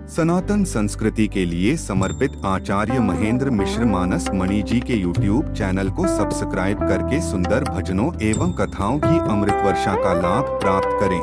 सनातन संस्कृति के लिए समर्पित आचार्य महेंद्र मिश्र मानस मणि जी के YouTube चैनल को सब्सक्राइब करके सुंदर भजनों एवं कथाओं की अमृत वर्षा का लाभ प्राप्त करें।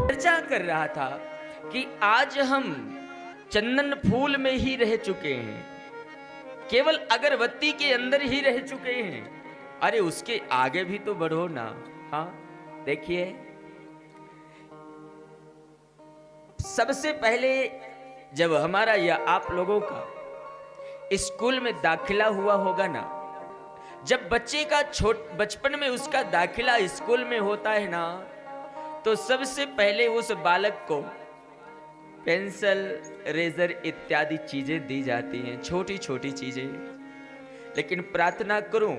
चर्चा कर रहा था कि आज हम चंदन फूल में ही रह चुके हैं, केवल अगरबत्ती के अंदर ही रह चुके हैं। अरे उसके आगे भी तो बढ़ो ना। हाँ देखिए, सबसे पहले जब हमारा या आप लोगों का स्कूल में दाखिला हुआ होगा ना, जब बच्चे का बचपन में उसका दाखिला स्कूल में होता है ना, तो सबसे पहले उस बालक को पेंसिल, रेजर इत्यादि चीजें दी जाती हैं, छोटी छोटी चीजें। लेकिन प्रार्थना करूं,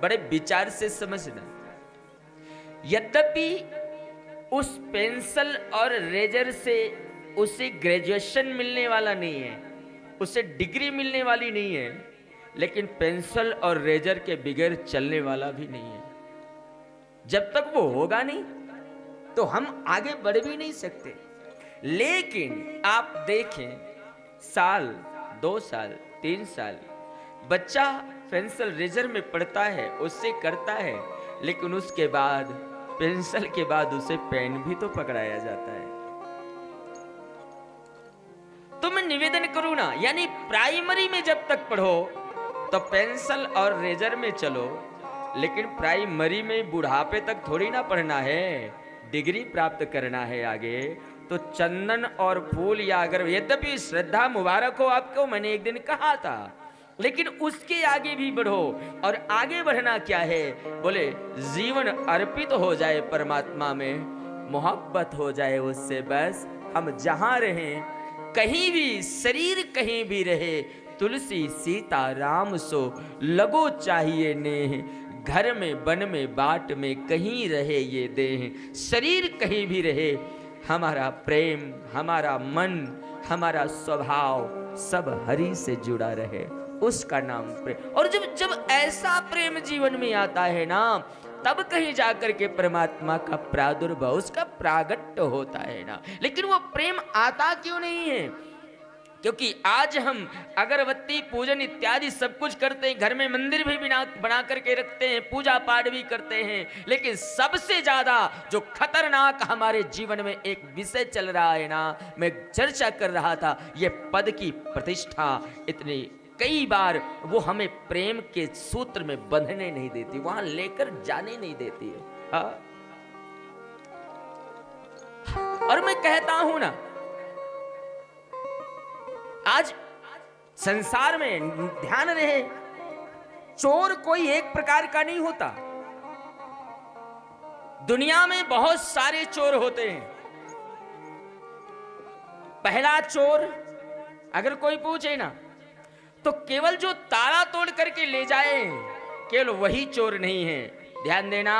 बड़े विचार से समझना, यद्यपि उस पेंसिल और रेजर से उसे ग्रेजुएशन मिलने वाला नहीं है, उसे डिग्री मिलने वाली नहीं है, लेकिन पेंसिल और रेजर के बगैर चलने वाला भी नहीं है। जब तक वो होगा नहीं तो हम आगे बढ़ भी नहीं सकते। लेकिन आप देखें, साल, 2 साल, 3 साल बच्चा पेंसिल रेजर में पढ़ता है, उससे करता है, लेकिन उसके बाद पेंसिल के बाद उसे पेन भी तो पकड़ाया जाता है। तो मैं निवेदन करूं ना, यानी प्राइमरी में जब तक पढ़ो तो पेंसिल और रेजर में चलो, लेकिन प्राइमरी में बुढ़ापे तक थोड़ी ना पढ़ना है, डिग्री प्राप्त करना है आगे। तो चंदन और फूल या अगर, यद्यपि श्रद्धा मुबारक हो आपको, मैंने एक दिन कहा था, लेकिन उसके आगे भी बढ़ो। और आगे बढ़ना क्या है? बोले जीवन अर्पित हो जाए परमात्मा में, मोहब्बत हो जाए उससे, बस हम जहां रहें, कहीं भी शरीर कहीं भी रहे, तुलसी सीता राम सो लगो चाहिए नेह, घर में वन में बाट में कहीं रहे ये देह। शरीर कहीं भी रहे, हमारा प्रेम, हमारा मन, हमारा स्वभाव सब हरि से जुड़ा रहे, उसका नाम प्रेम। और जब जब ऐसा प्रेम जीवन में आता है ना, तब कहीं जाकर के परमात्मा का प्रादुर्भाव, उसका प्रागट्य होता है ना। लेकिन वो प्रेम आता क्यों नहीं है? क्योंकि आज हम अगरबत्ती, पूजन इत्यादि सब कुछ करते हैं, घर में मंदिर भी बना करके रखते हैं, पूजा पाठ भी करते हैं, लेकिन सबसे ज्यादा जो खतरनाक हमारे जीवन में एक विषय चल रहा है ना, मैं चर्चा कर रहा था, ये पद की प्रतिष्ठा इतनी, कई बार वो हमें प्रेम के सूत्र में बंधने नहीं देती, वहां लेकर जाने नहीं देती है। हाँ? और मैं कहता हूं ना, आज संसार में ध्यान रहे, चोर कोई एक प्रकार का नहीं होता, दुनिया में बहुत सारे चोर होते हैं। पहला चोर अगर कोई पूछे ना, तो केवल जो ताला तोड़ करके ले जाए, केवल वही चोर नहीं है। ध्यान देना,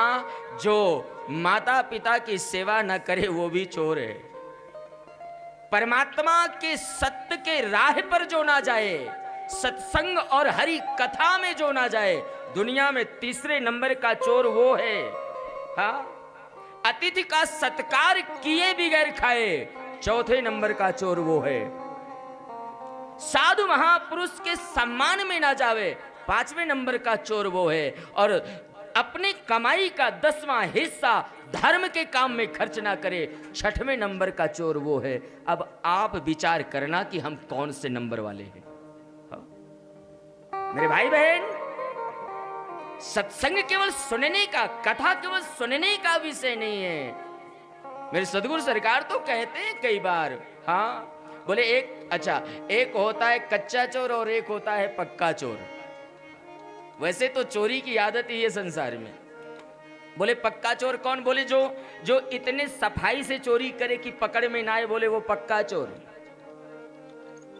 जो माता पिता की सेवा न करे वो भी चोर है। परमात्मा के सत्य के राह पर जो ना जाए, सत्संग और हरि कथा में जो ना जाए, दुनिया में तीसरे नंबर का चोर वो है। हाँ? अतिथि का सत्कार किए बगैर खाए, चौथे नंबर का चोर वो है। साधु महापुरुष के सम्मान में ना जावे, 5वें नंबर का चोर वो है। और अपने कमाई का 10वां हिस्सा धर्म के काम में खर्च ना करे, 6वें नंबर का चोर वो है। अब आप विचार करना कि हम कौन से नंबर वाले हैं। हाँ? मेरे भाई बहन, सत्संग केवल सुनने का, कथा केवल सुनने का विषय नहीं है। मेरे सदगुरु सरकार तो कहते हैं कई बार, हाँ बोले एक होता है कच्चा चोर और एक होता है पक्का चोर। वैसे तो चोरी की आदत ही है संसार में। बोले पक्का चोर कौन? बोले जो इतने सफाई से चोरी करे कि पकड़ में ना आए, बोले वो पक्का चोर।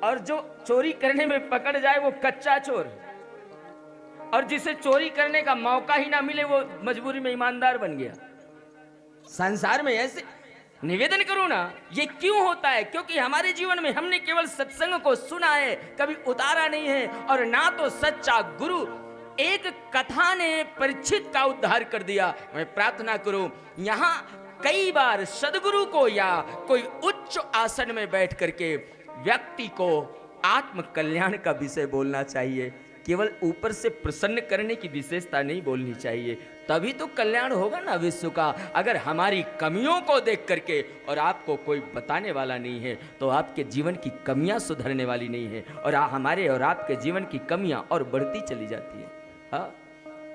और जो चोरी करने में पकड़ जाए वो कच्चा चोर। और जिसे चोरी करने का मौका ही ना मिले वो मजबूरी में ईमानदार बन गया। संसार में ऐसे निवेदन करूं ना, ये क्यों होता है? क्योंकि हमारे जीवन में हमने केवल सत्संग को सुना है, कभी उतारा नहीं है। और ना तो सच्चा गुरु, एक कथा ने परीक्षित का उद्धार कर दिया। मैं प्रार्थना करूं, यहां कई बार सदगुरु को या कोई उच्च आसन में बैठ करके व्यक्ति को आत्म कल्याण का विषय बोलना चाहिए, केवल ऊपर से प्रसन्न करने की विशेषता नहीं बोलनी चाहिए, तभी तो कल्याण होगा ना विश्व का। अगर हमारी कमियों को देख करके और आपको कोई बताने वाला नहीं है तो आपके जीवन की कमियां सुधरने वाली नहीं है, और हमारे और आपके जीवन की कमियां और बढ़ती चली जाती है। हाँ,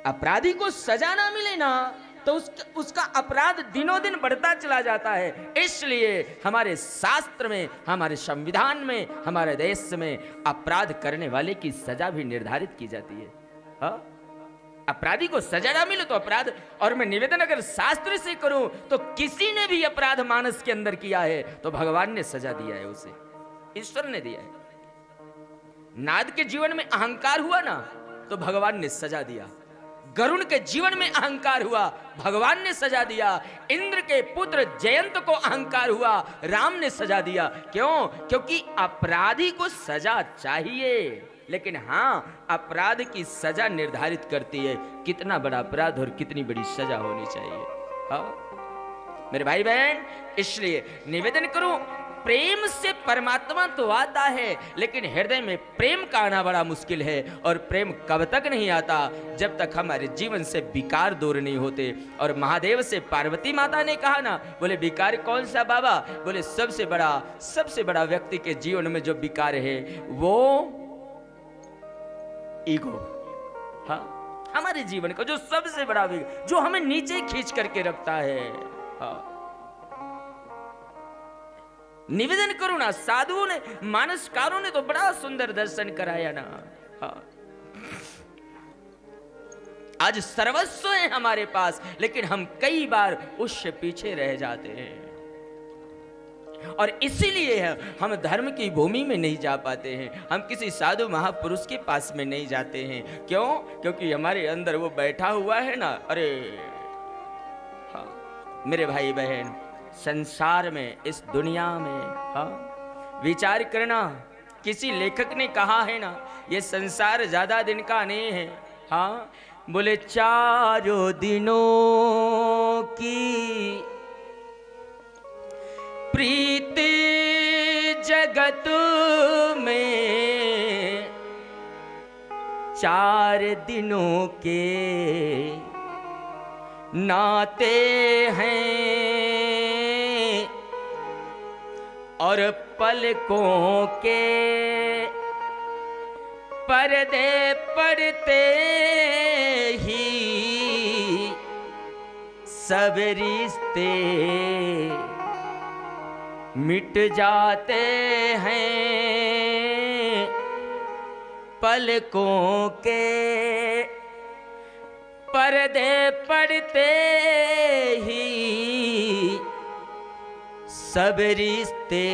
अपराधी को सजा ना मिले ना तो उसका अपराध दिनों दिन बढ़ता चला जाता है। इसलिए हमारे शास्त्र में, हमारे संविधान में, हमारे देश में अपराध करने वाले की सजा भी निर्धारित की जाती है। हाँ, अपराधी को सजा ना मिले तो अपराध, और मैं निवेदन अगर शास्त्र से करूं तो किसी ने भी अपराध मानस के अंदर किया है तो भगवान ने सजा दिया है, उसे ईश्वर ने दिया है। नाद के जीवन में अहंकार हुआ ना तो भगवान ने सजा दिया, गरुण के जीवन में अहंकार हुआ, भगवान ने सजा दिया, इंद्र के पुत्र जयंत को अहंकार हुआ, राम ने सजा दिया। क्यों? क्योंकि अपराधी को सजा चाहिए, लेकिन हाँ, अपराध की सजा निर्धारित करती है कितना बड़ा अपराध और कितनी बड़ी सजा होनी चाहिए। हाँ मेरे भाई बहन, इसलिए निवेदन करूं, प्रेम से परमात्मा तो आता है, लेकिन हृदय में प्रेम का आना बड़ा मुश्किल है। और प्रेम कब तक नहीं आता? जब तक हमारे जीवन से विकार दूर नहीं होते। और महादेव से पार्वती माता ने कहा ना, बोले विकार कौन सा बाबा? बोले सबसे बड़ा व्यक्ति के जीवन में जो विकार है वो ईगो। हाँ, हमारे जीवन का जो सबसे बड़ा विकार, जो हमें नीचे खींच करके रखता है। हाँ, निवेदन करो ना, साधुओं ने, मानसकारों ने तो बड़ा सुंदर दर्शन कराया ना। हाँ, आज सर्वस्व है हमारे पास, लेकिन हम कई बार उससे पीछे रह जाते हैं, और इसीलिए हम धर्म की भूमि में नहीं जा पाते हैं, हम किसी साधु महापुरुष के पास में नहीं जाते हैं। क्यों? क्योंकि हमारे अंदर वो बैठा हुआ है ना। अरे हाँ मेरे भाई बहन, संसार में, इस दुनिया में, हाँ विचार करना, किसी लेखक ने कहा है ना, ये संसार ज्यादा दिन का नहीं है। हाँ, बोले चारों दिनों की प्रीति जगत में, चार दिनों के नाते हैं, और पलकों के पर्दे पड़ते ही सब रिश्ते मिट जाते हैं। पलकों के पर्दे पड़ते ही सब रिश्ते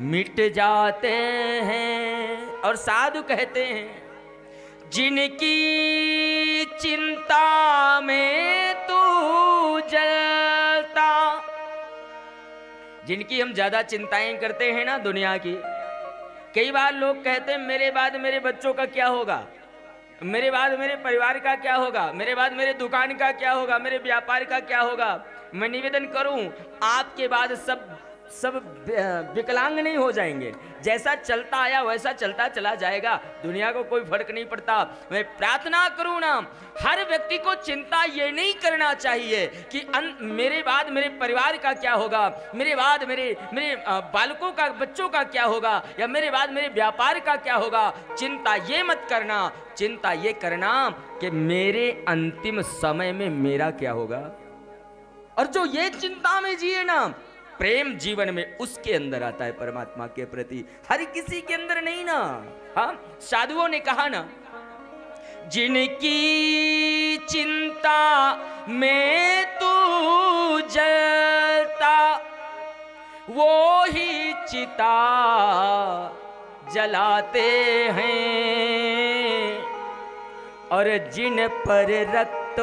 मिट जाते हैं। और साधु कहते हैं, जिनकी चिंता में तू जलता, जिनकी हम ज्यादा चिंताएं करते हैं ना दुनिया की। कई बार लोग कहते हैं मेरे बाद मेरे बच्चों का क्या होगा, मेरे बाद मेरे परिवार का क्या होगा, मेरे बाद मेरे दुकान का क्या होगा, मेरे व्यापार का क्या होगा। मैं निवेदन करूं, आपके बाद सब विकलांग नहीं हो जाएंगे। जैसा चलता आया वैसा चलता चला जाएगा, दुनिया को कोई फर्क नहीं पड़ता। मैं प्रार्थना करूं ना, हर व्यक्ति को चिंता ये नहीं करना चाहिए कि मेरे बाद मेरे परिवार का क्या होगा, मेरे बाद मेरे बालकों का, बच्चों का क्या होगा, या मेरे बाद मेरे व्यापार का क्या होगा। चिंता ये मत करना, चिंता ये करना कि मेरे अंतिम समय में मेरा क्या होगा। और जो ये चिंता में जिए ना, प्रेम जीवन में उसके अंदर आता है परमात्मा के प्रति, हर किसी के अंदर नहीं ना। हाँ, साधुओं ने कहा ना, जिनकी चिंता में तू जलता वो ही चिता जलाते हैं, और जिन पर रक्त,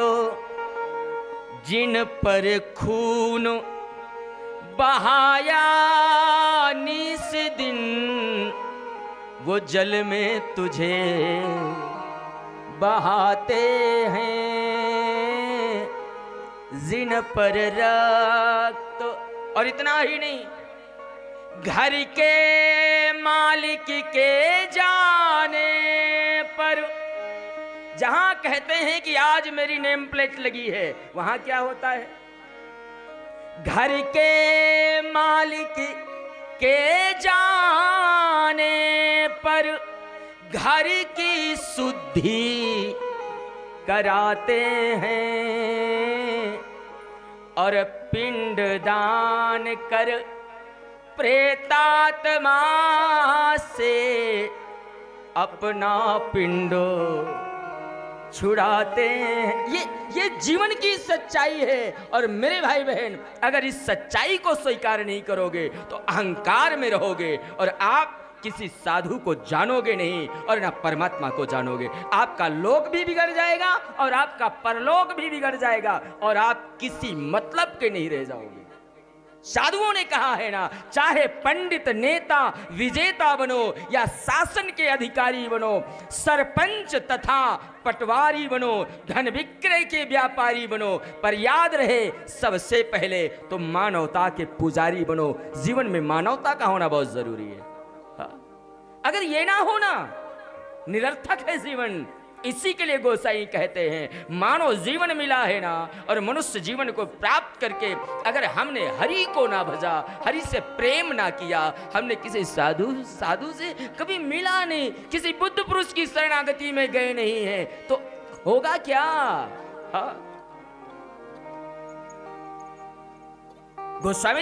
जिन पर खून बहाया निस दिन, वो जल में तुझे बहाते हैं। जिन पर रक्त, और इतना ही नहीं, घर के मालिक के जाने पर। जहां कहते हैं कि आज मेरी नेम प्लेट लगी है, वहां क्या होता है? घर के मालिक के जाने पर घर की शुद्धि कराते हैं और पिंड दान कर प्रेतात्मा से अपना पिंडो छुड़ाते हैं। ये जीवन की सच्चाई है। और मेरे भाई बहन, अगर इस सच्चाई को स्वीकार नहीं करोगे तो अहंकार में रहोगे और आप किसी साधु को जानोगे नहीं और ना परमात्मा को जानोगे। आपका लोक भी बिगड़ जाएगा और आपका परलोक भी बिगड़ जाएगा और आप किसी मतलब के नहीं रह जाओगे। साधुओं ने कहा है ना, चाहे पंडित, नेता, विजेता बनो या शासन के अधिकारी बनो, सरपंच तथा पटवारी बनो, धन विक्रय के व्यापारी बनो, पर याद रहे सबसे पहले तो मानवता के पुजारी बनो। जीवन में मानवता का होना बहुत जरूरी है। अगर ये ना होना, निरर्थक है जीवन। इसी के लिए गोसाई कहते हैं, मानव जीवन मिला है ना, और मनुष्य जीवन को प्राप्त करके अगर हमने हरि को ना भजा, हरि से प्रेम ना किया, हमने किसी साधु से कभी मिला नहीं, किसी बुद्ध पुरुष की शरणागति में गए नहीं है, तो होगा क्या? गोस्वामी